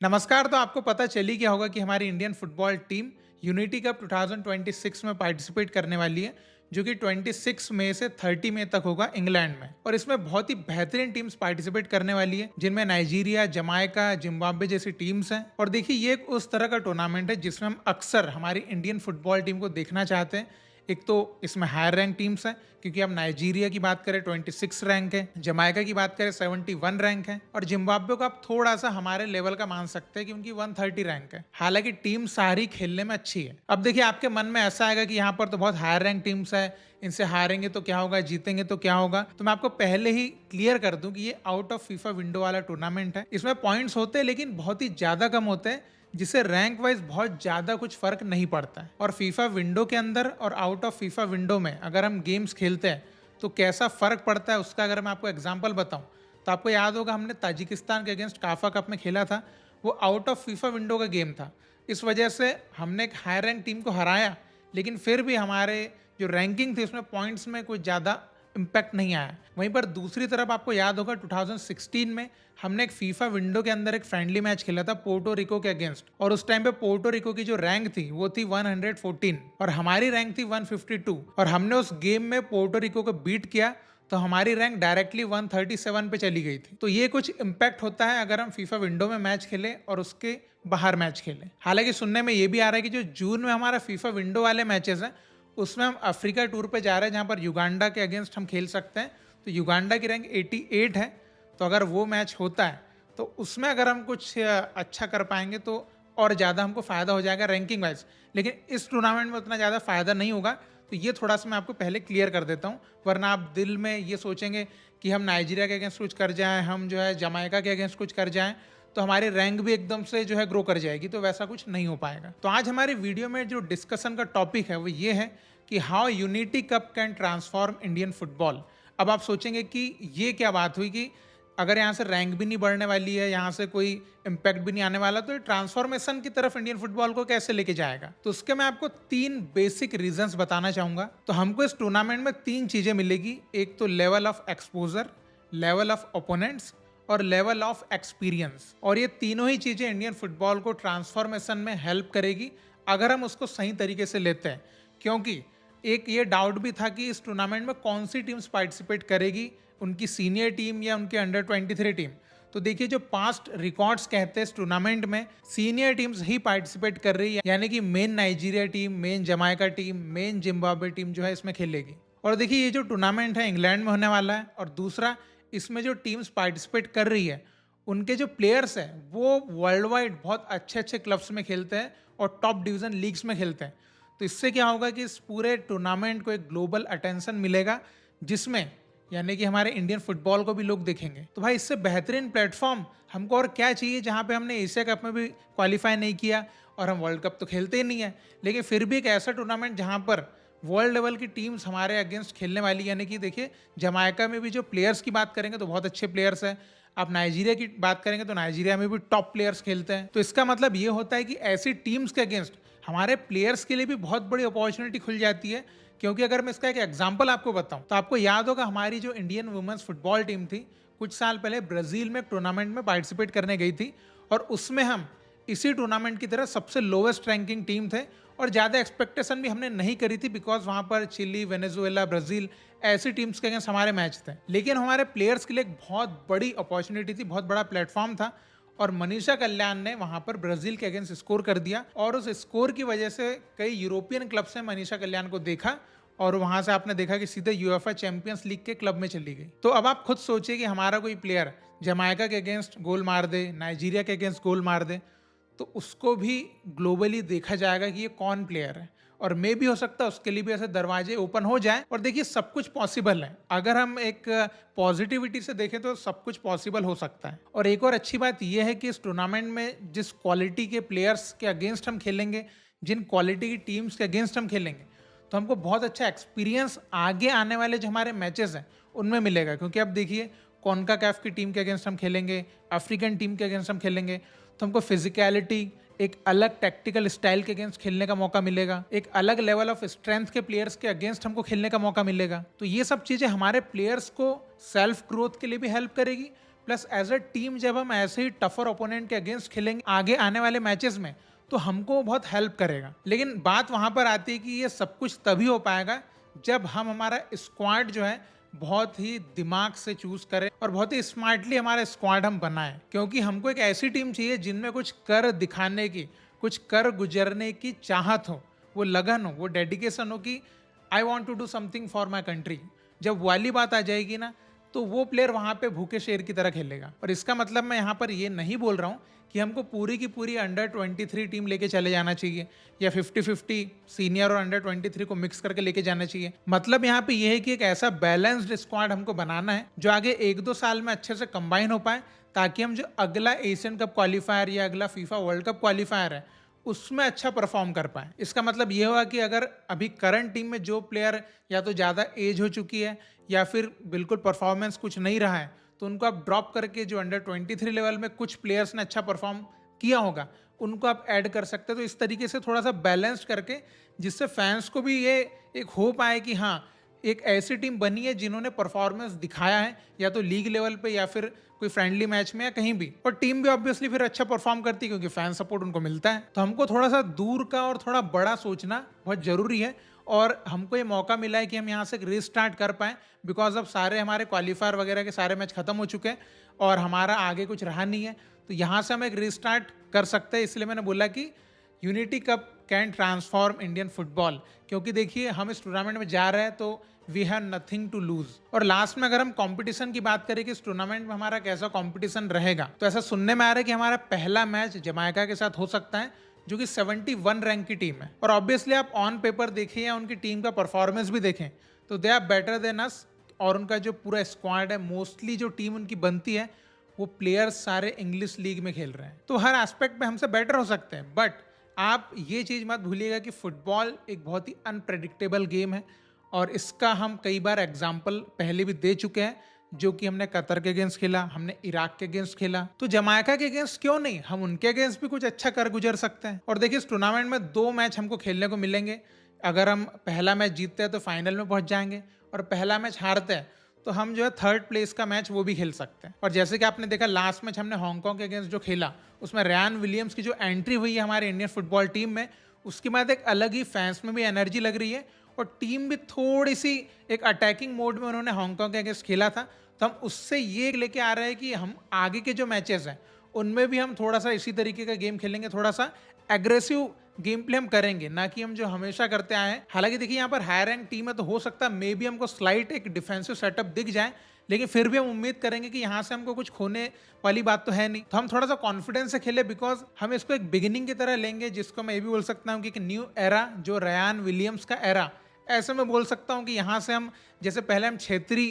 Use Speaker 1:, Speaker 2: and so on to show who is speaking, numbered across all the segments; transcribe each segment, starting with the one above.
Speaker 1: नमस्कार। तो आपको पता चल ही गया होगा कि हमारी Indian football team unity cup 2026 में पार्टिसिपेट करने वाली है, जो कि 26 मई से 30 मई तक होगा इंग्लैंड में। और इसमें बहुत ही बेहतरीन टीम्स पार्टिसिपेट करने वाली है, जिनमें नाइजीरिया, जमाइका, जिम्बाब्वे जैसी टीम्स हैं। और देखिए, ये एक उस तरह का टूर्नामेंट है जिसमें हम अक्सर हमारी इंडियन फुटबॉल टीम को देखना चाहते हैं। एक तो इसमें हायर रैंक टीम्स हैं, क्योंकि अब नाइजीरिया की बात करें 26 रैंक है, जमाइका की बात करें 71 रैंक है, और जिम्बाब्वे को आप थोड़ा सा हमारे लेवल का मान सकते हैं कि उनकी 130 रैंक है। हालांकि टीम सारी खेलने में अच्छी है। अब देखिए, आपके मन में ऐसा आएगा कि यहाँ पर तो बहुत हायर रैंक टीम्स है, इनसे हारेंगे तो क्या होगा, जीतेंगे तो क्या होगा। तो मैं आपको पहले ही क्लियर कर दूं कि ये आउट ऑफ फीफा विंडो वाला टूर्नामेंट है। इसमें पॉइंट्स होते हैं, लेकिन बहुत ही ज्यादा कम होते हैं, जिससे रैंक वाइज बहुत ज्यादा कुछ फर्क नहीं पड़ता है। और फीफा विंडो के अंदर और आउट ऑफ फीफा विंडो में अगर हम गेम्स खेलते हैं तो कैसा फर्क पड़ता है, उसका अगर मैं आपको एग्जांपल बताऊं तो आपको याद होगा, हमने ताजिकिस्तान के अगेंस्ट काफा कप में खेला था। वो आउट ऑफ फीफा विंडो का गेम था। इस वजह से हमने एक हाई रैंक टीम को हराया, लेकिन फिर भी हमारे जो रैंकिंग थी उसमें पॉइंट्स में कोई ज़्यादा इम्पैक्ट नहीं आया। वहीं पर दूसरी तरफ आपको याद होगा 2016 में हमने एक फीफा विंडो के अंदर एक फ्रेंडली मैच खेला था पोर्टो रिको के अगेंस्ट, और उस टाइम पे पोर्टो रिको की जो रैंक थी वो थी 114 और हमारी रैंक थी 152, और हमने उस गेम में पोर्टो रिको को बीट किया, तो हमारी रैंक डायरेक्टली 137 पे चली गई थी। तो ये कुछ इम्पैक्ट होता है अगर हम फीफा विंडो में मैच खेलें और उसके बाहर मैच खेलें। हालांकि सुनने में ये भी आ रहा है कि जो जून में हमारा फीफा विंडो वाले मैचेस हैं उसमें हम अफ्रीका टूर पे जा रहे हैं, जहाँ पर युगांडा के अगेंस्ट हम खेल सकते हैं। तो युगांडा की रैंक 88 है। तो अगर वो मैच होता है तो उसमें अगर हम कुछ अच्छा कर पाएंगे तो और ज़्यादा हमको फ़ायदा हो जाएगा रैंकिंग वाइज। लेकिन इस टूर्नामेंट में उतना ज़्यादा फ़ायदा नहीं होगा। तो ये थोड़ा सा मैं आपको पहले क्लियर कर देता हूँ, वरना आप दिल में ये सोचेंगे कि हम नाइजीरिया के अगेंस्ट कुछ कर जाएं, हम जो है जमाइका के अगेंस्ट कुछ कर जाएं, तो हमारी रैंक भी एकदम से जो है ग्रो कर जाएगी। तो वैसा कुछ नहीं हो पाएगा। तो आज हमारी वीडियो में जो डिस्कशन का टॉपिक है वो ये है कि how unity cup can transform Indian football. अब आप सोचेंगे कि ये क्या बात हुई कि अगर यहाँ से रैंक भी नहीं बढ़ने वाली है, यहाँ से कोई इम्पैक्ट भी नहीं आने वाला, तो ट्रांसफॉर्मेशन की तरफ इंडियन फुटबॉल को कैसे लेके जाएगा। तो उसके मैं आपको 3 बेसिक रीजंस बताना चाहूंगा। तो हमको इस टूर्नामेंट में 3 चीजें मिलेगी। एक तो level of exposure, level of opponents और लेवल ऑफ एक्सपीरियंस। और ये तीनों ही चीजें इंडियन फुटबॉल को ट्रांसफॉर्मेशन में हेल्प करेगी अगर हम उसको सही तरीके से लेते हैं। क्योंकि एक ये डाउट भी था कि इस टूर्नामेंट में कौन सी टीम्स पार्टिसिपेट करेगी, उनकी सीनियर टीम या उनके अंडर 23 टीम। तो देखिए, जो पास्ट रिकॉर्ड्स कहते हैं इस टूर्नामेंट में सीनियर टीम्स ही पार्टिसिपेट कर रही है, यानी कि main Nigeria team, main Jamaica team, main Zimbabwe team जो है इसमें खेलेगी। और देखिए, ये जो टूर्नामेंट है इंग्लैंड में होने वाला है, और दूसरा इसमें जो टीम्स पार्टिसिपेट कर रही है उनके जो प्लेयर्स हैं वो वर्ल्ड वाइड बहुत अच्छे अच्छे क्लब्स में खेलते हैं और टॉप डिवीजन लीग्स में खेलते हैं। तो इससे क्या होगा कि इस पूरे टूर्नामेंट को एक ग्लोबल अटेंशन मिलेगा, जिसमें यानी कि हमारे इंडियन फुटबॉल को भी लोग देखेंगे। तो भाई, इससे बेहतरीन प्लेटफॉर्म हमको और क्या चाहिए, जहाँ पे हमने एशिया कप में भी क्वालिफाई नहीं किया और हम वर्ल्ड कप तो खेलते ही नहीं है, लेकिन फिर भी एक ऐसा टूर्नामेंट जहाँ पर वर्ल्ड लेवल की टीम्स हमारे अगेंस्ट खेलने वाली। यानी कि देखिए, जमाइका में भी जो प्लेयर्स की बात करेंगे तो बहुत अच्छे प्लेयर्स हैं। आप नाइजीरिया की बात करेंगे तो नाइजीरिया में भी टॉप प्लेयर्स खेलते हैं। तो इसका मतलब ये होता है कि ऐसी टीम्स के अगेंस्ट हमारे प्लेयर्स के लिए भी बहुत बड़ी अपॉर्चुनिटी खुल जाती है। क्योंकि अगर मैं इसका एक एग्जांपल आपको बताऊं तो आपको याद होगा, हमारी जो इंडियन वुमेन्स फुटबॉल टीम थी कुछ साल पहले ब्राजील में एक टूर्नामेंट में पार्टिसिपेट करने गई थी, और उसमें हम इसी टूर्नामेंट की तरह सबसे लोवेस्ट रैंकिंग टीम थे, और ज़्यादा एक्सपेक्टेशन भी हमने नहीं करी थी, बिकॉज वहाँ पर चिली, वेनेजुएला, ब्राज़ील ऐसी टीम्स के अगेंस्ट हमारे मैच थे। लेकिन हमारे प्लेयर्स के लिए एक बहुत बड़ी अपॉर्चुनिटी थी, बहुत बड़ा प्लेटफॉर्म था, और मनीषा कल्याण ने वहाँ पर ब्राज़ील के अगेंस्ट स्कोर कर दिया, और उस स्कोर की वजह से कई यूरोपियन क्लब्स ने मनीषा कल्याण को देखा, और वहाँ से आपने देखा कि सीधे यूएफए चैंपियंस लीग के क्लब में चली गई। तो अब आप खुद सोचिए कि हमारा कोई प्लेयर जमाइका के अगेंस्ट गोल मार दे, नाइजीरिया के अगेंस्ट गोल मार दे, तो उसको भी ग्लोबली देखा जाएगा कि ये कौन प्लेयर है, और मे भी हो सकता है उसके लिए भी ऐसे दरवाजे ओपन हो जाए। और देखिए, सब कुछ पॉसिबल है। अगर हम एक पॉजिटिविटी से देखें तो सब कुछ पॉसिबल हो सकता है। और एक और अच्छी बात यह है कि इस टूर्नामेंट में जिस क्वालिटी के प्लेयर्स के अगेंस्ट हम खेलेंगे, जिन क्वालिटी की टीम्स के अगेंस्ट हम खेलेंगे, तो हमको बहुत अच्छा एक्सपीरियंस आगे आने वाले जो हमारे मैचेस हैं उनमें मिलेगा। क्योंकि अब देखिए, कॉन्काकैफ की टीम के अगेंस्ट हम खेलेंगे, अफ्रीकन टीम के अगेंस्ट हम खेलेंगे, तो हमको फिजिकलिटी, एक अलग टैक्टिकल स्टाइल के अगेंस्ट खेलने का मौका मिलेगा, एक अलग लेवल ऑफ स्ट्रेंथ के प्लेयर्स के अगेंस्ट हमको खेलने का मौका मिलेगा। तो ये सब चीज़ें हमारे प्लेयर्स को सेल्फ ग्रोथ के लिए भी हेल्प करेगी, प्लस एज अ टीम जब हम ऐसे ही टफर ओपोनेंट के अगेंस्ट खेलेंगे आगे आने वाले मैचेस में, तो हमको बहुत हेल्प करेगा। लेकिन बात वहां पर आती है कि ये सब कुछ तभी हो पाएगा जब हम हमारा स्क्वाड जो है बहुत ही दिमाग से चूज करें और बहुत ही स्मार्टली हमारा स्क्वाड हम बनाएं, क्योंकि हमको एक ऐसी टीम चाहिए जिनमें कुछ कर दिखाने की, कुछ कर गुजरने की चाहत हो, वो लगन हो, वो डेडिकेशन हो कि I want to do something for my country. जब वाली बात आ जाएगी ना, तो वो प्लेयर वहां पे भूखे शेर की तरह खेलेगा। और इसका मतलब मैं यहाँ पर ये नहीं बोल रहा हूँ कि हमको पूरी की पूरी अंडर 23 टीम लेके चले जाना चाहिए या 50-50 सीनियर और अंडर 23 को मिक्स करके लेके जाना चाहिए। मतलब यहाँ पे ये है कि एक ऐसा बैलेंस्ड स्क्वाड हमको बनाना है जो आगे 1-2 साल में अच्छे से कंबाइन हो पाए, ताकि हम जो अगला एशियन कप क्वालिफायर या अगला फीफा वर्ल्ड कप क्वालिफायर है उसमें अच्छा परफॉर्म कर पाए। इसका मतलब ये हुआ कि अगर अभी करंट टीम में जो प्लेयर या तो ज़्यादा एज हो चुकी है या फिर बिल्कुल परफॉर्मेंस कुछ नहीं रहा है, तो उनको आप ड्रॉप करके जो अंडर 23 लेवल में कुछ प्लेयर्स ने अच्छा परफॉर्म किया होगा उनको आप ऐड कर सकते हैं। तो इस तरीके से थोड़ा सा बैलेंस करके, जिससे फैंस को भी ये एक होप आए कि हाँ, एक ऐसी टीम बनी है जिन्होंने परफॉर्मेंस दिखाया है, या तो लीग लेवल पे या फिर कोई फ्रेंडली मैच में या कहीं भी। और टीम भी ऑब्वियसली फिर अच्छा परफॉर्म करती है क्योंकि फैन सपोर्ट उनको मिलता है। तो हमको थोड़ा सा दूर का और थोड़ा बड़ा सोचना बहुत जरूरी है, और हमको ये मौका मिला है कि हम यहाँ से रीस्टार्ट कर पाएँ, बिकॉज अब सारे हमारे क्वालिफायर वगैरह के सारे मैच खत्म हो चुके हैं और हमारा आगे कुछ रहा नहीं है। तो यहाँ से हम एक रीस्टार्ट कर सकते हैं। इसलिए मैंने बोला कि unity cup can transform Indian football, क्योंकि देखिए हम इस टूर्नामेंट में जा रहे हैं तो we have nothing to lose. और लास्ट में अगर हम कंपटीशन की बात करें कि इस टूर्नामेंट में हमारा कैसा कंपटीशन रहेगा, तो ऐसा सुनने में आ रहा है कि हमारा पहला मैच जमाइका के साथ हो सकता है, जो कि 71 रैंक की टीम है। और ऑब्वियसली आप ऑन पेपर देखें या उनकी टीम का परफॉर्मेंस भी देखें तो they are better than us. और उनका जो पूरा स्क्वाड है, मोस्टली जो टीम उनकी बनती है, वो प्लेयर्स सारे इंग्लिश लीग में खेल रहे हैं, तो हर एस्पेक्ट में हमसे बेटर हो सकते हैं। बट आप ये चीज़ मत भूलिएगा कि फुटबॉल एक बहुत ही अनप्रेडिक्टेबल गेम है, और इसका हम कई बार एग्जाम्पल पहले भी दे चुके हैं, जो कि हमने कतर के अगेंस्ट खेला, हमने इराक के अगेंस्ट खेला, तो जमाइका के अगेंस्ट क्यों नहीं, हम उनके अगेंस्ट भी कुछ अच्छा कर गुजर सकते हैं। और देखिए इस टूर्नामेंट में 2 मैच हमको खेलने को मिलेंगे। अगर हम पहला मैच जीतते हैं तो फाइनल में पहुंच जाएंगे, और पहला मैच हारते हैं तो हम जो है 3rd प्लेस का मैच वो भी खेल सकते हैं। और जैसे कि आपने देखा लास्ट मैच हमने हांगकांग के अगेंस्ट जो खेला, उसमें रयान विलियम्स की जो एंट्री हुई है हमारे इंडियन फुटबॉल टीम में, उसके बाद एक अलग ही फैंस में भी एनर्जी लग रही है, और टीम भी थोड़ी सी एक अटैकिंग मोड में उन्होंने हांगकांग के अगेंस्ट खेला था। तो हम उससे ये लेके आ रहे हैं कि हम आगे के जो मैचेस हैं उनमें भी हम थोड़ा सा इसी तरीके का गेम खेलेंगे, थोड़ा सा एग्रेसिव गेम प्ले हम करेंगे, ना कि हम जो हमेशा करते आए हैं। हालांकि देखिए यहाँ पर हाई रैंक टीम है तो हो सकता है मे बी हमको स्लाइट एक डिफेंसिव सेटअप दिख जाए, लेकिन फिर भी हम उम्मीद करेंगे कि यहाँ से हमको कुछ खोने वाली बात तो है नहीं। तो हम थोड़ा सा कॉन्फिडेंस से खेले, बिकॉज हम इसको एक बिगिनिंग की तरह लेंगे, जिसको मैं ये भी बोल सकता हूँ कि एक न्यू एरा, जो रयान विलियम्स का एरा, ऐसे मैं बोल सकता हूँ कि यहाँ से हम, जैसे पहले हम छेत्री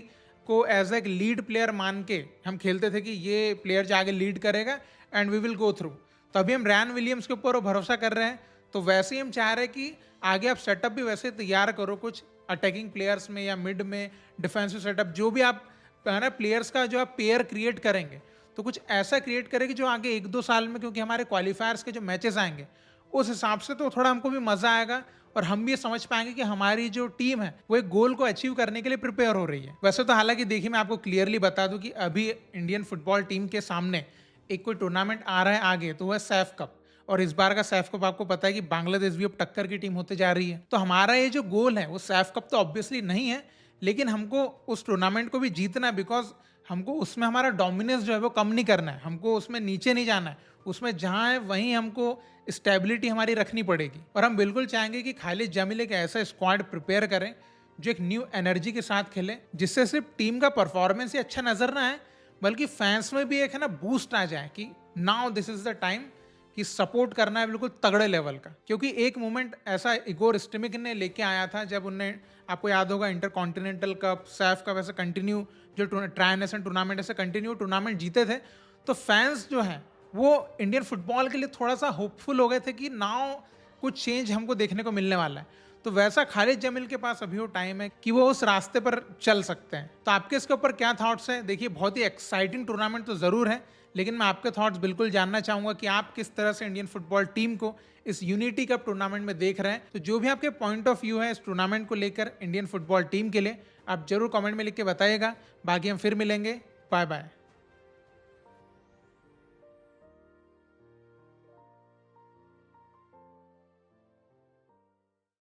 Speaker 1: को एज एक लीड प्लेयर मान के हम खेलते थे कि ये प्लेयर जो आगे लीड करेगा and we will go through, तो अभी हम रयान विलियम्स के ऊपर भरोसा कर रहे हैं। तो वैसे ही हम चाह रहे हैं कि आगे आप सेटअप भी वैसे तैयार करो, कुछ अटैकिंग प्लेयर्स में या मिड में डिफेंसिव सेटअप, जो भी आप है ना प्लेयर्स का जो आप पेयर क्रिएट करेंगे, तो कुछ ऐसा क्रिएट करें कि जो आगे 1-2 साल में, क्योंकि हमारे क्वालिफायर्स के जो मैचेस आएंगे उस हिसाब से, तो थोड़ा हमको भी मजा आएगा और हम भी ये समझ पाएंगे कि हमारी जो टीम है वो एक गोल को अचीव करने के लिए प्रिपेयर हो रही है। वैसे तो हालांकि देखिए मैं आपको क्लियरली बता दूं कि अभी इंडियन फुटबॉल टीम के सामने एक कोई टूर्नामेंट आ रहा है आगे, तो वह सैफ कप, और इस बार का सैफ कप आपको पता है कि बांग्लादेश भी अब टक्कर की टीम होते जा रही है। तो हमारा ये जो गोल है वो सैफ कप तो ऑब्वियसली नहीं है, लेकिन हमको उस टूर्नामेंट को भी जीतना है, बिकॉज हमको उसमें हमारा डोमिनेंस जो है वो कम नहीं करना है, हमको उसमें नीचे नहीं जाना है, उसमें जहाँ है वहीं हमको स्टेबिलिटी हमारी रखनी पड़ेगी। और हम बिल्कुल चाहेंगे कि खालिद जामिल एक ऐसा स्क्वाड प्रिपेयर करें जो एक न्यू एनर्जी के साथ खेले, जिससे सिर्फ टीम का परफॉर्मेंस ही अच्छा नजर ना आए, बल्कि फैंस में भी एक है ना बूस्ट आ जाए कि now this is the time कि सपोर्ट करना है बिल्कुल तगड़े लेवल का। क्योंकि एक मोमेंट ऐसा इगोर स्टिमिक ने लेके आया था जब उनने, आपको याद होगा, inter continental cup, Saif cup ऐसे कंटिन्यू जो ट्राई नेशन टूर्नामेंट ऐसे कंटिन्यू टूर्नामेंट जीते थे, तो फैंस जो हैं वो इंडियन फुटबॉल के लिए थोड़ा सा होपफुल हो गए थे कि नाउ कुछ चेंज हमको देखने को मिलने वाला है। तो वैसा खालिद जामिल के पास अभी वो टाइम है कि वो उस रास्ते पर चल सकते हैं। तो आपके इसके ऊपर क्या थॉट्स हैं? देखिए बहुत ही एक्साइटिंग टूर्नामेंट तो ज़रूर है, लेकिन मैं आपके थॉट्स बिल्कुल जानना चाहूँगा कि आप किस तरह से इंडियन फुटबॉल टीम को इस यूनिटी कप टूर्नामेंट में देख रहे हैं। तो जो भी आपके पॉइंट ऑफ व्यू है इस टूर्नामेंट को लेकर इंडियन फुटबॉल टीम के लिए, आप जरूर कमेंट में लिख के बताइएगा। बाकी हम फिर मिलेंगे, बाय बाय।